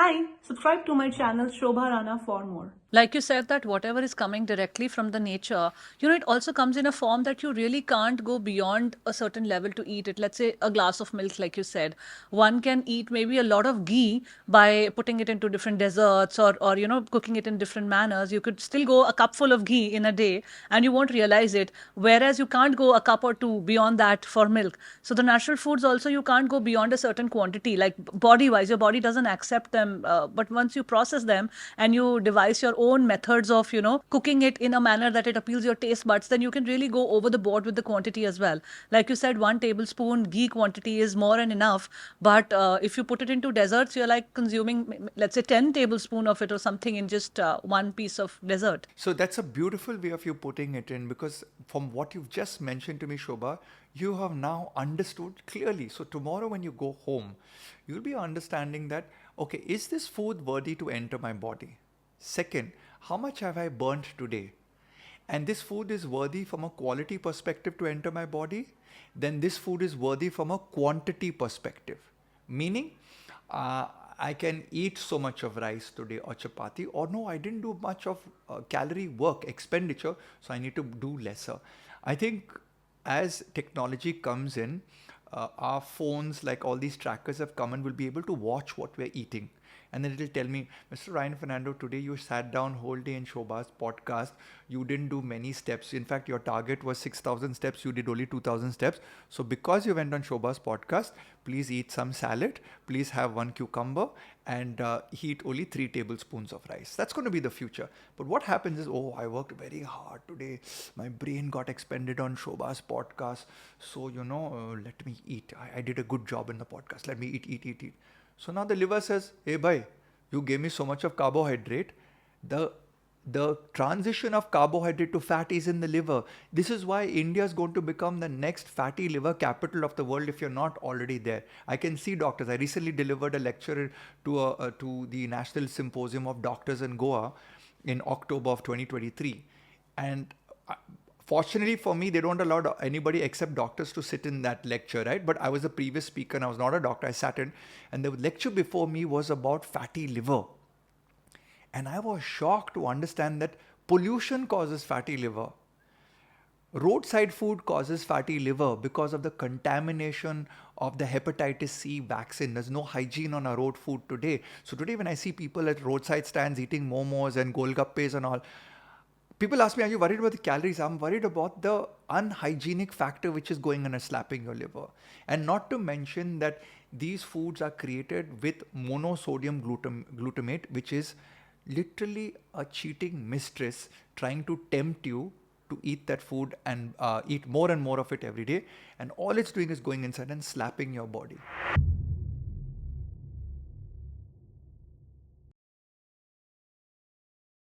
Hi, subscribe to my channel Shobha Rana for more. Like you said, that whatever is coming directly from the nature, it also comes in a form that you really can't go beyond a certain level to eat it. Let's say a glass of milk, like you said, one can eat maybe a lot of ghee by putting it into different desserts, or cooking it in different manners. You could still go a cupful of ghee in a day and you won't realize it, whereas you can't go a cup or two beyond that for milk. So the natural foods also, you can't go beyond a certain quantity, like body wise your body doesn't accept them, but once you process them and you devise your own methods of cooking it in a manner that it appeals your taste buds, then you can really go over the board with the quantity as well. Like you said, 1 tablespoon ghee quantity is more than enough, but if you put it into desserts, you're like consuming, let's say, 10 tablespoon of it or something in just one piece of dessert. So that's a beautiful way of you putting it in, because from what you've just mentioned to me, Shobha, you have now understood clearly. So tomorrow when you go home, you'll be understanding that, okay, is this food worthy to enter my body? Second, how much have I burnt today? And this food is worthy from a quality perspective to enter my body, then this food is worthy from a quantity perspective. Meaning, I can eat so much of rice today or chapati, or no, I didn't do much of calorie work, expenditure, so I need to do lesser. I think as technology comes in, our phones, like all these trackers have come and will be able to watch what we're eating. And then it'll tell me, Mr. Ryan Fernando, today you sat down whole day in Shobha's podcast. You didn't do many steps. In fact, your target was 6,000 steps. You did only 2,000 steps. So because you went on Shobha's podcast, please eat some salad. Please have 1 cucumber and eat only 3 tablespoons of rice. That's going to be the future. But what happens is, oh, I worked very hard today. My brain got expended on Shobha's podcast. So, let me eat. I did a good job in the podcast. Let me eat. So now the liver says, hey, bhai, you gave me so much of carbohydrate. The transition of carbohydrate to fat is in the liver. This is why India is going to become the next fatty liver capital of the world if you're not already there. I can see doctors. I recently delivered a lecture to the National Symposium of Doctors in Goa in October of 2023. And fortunately for me, they don't allow anybody except doctors to sit in that lecture, right? But I was a previous speaker and I was not a doctor. I sat in, and the lecture before me was about fatty liver. And I was shocked to understand that pollution causes fatty liver. Roadside food causes fatty liver because of the contamination of the hepatitis C vaccine. There's no hygiene on our road food today. So today when I see people at roadside stands eating momos and golgappes and all, people ask me, are you worried about the calories? I'm worried about the unhygienic factor which is going on and slapping your liver. And not to mention that these foods are created with monosodium glutamate, which is literally a cheating mistress trying to tempt you to eat that food and eat more and more of it every day. And all it's doing is going inside and slapping your body.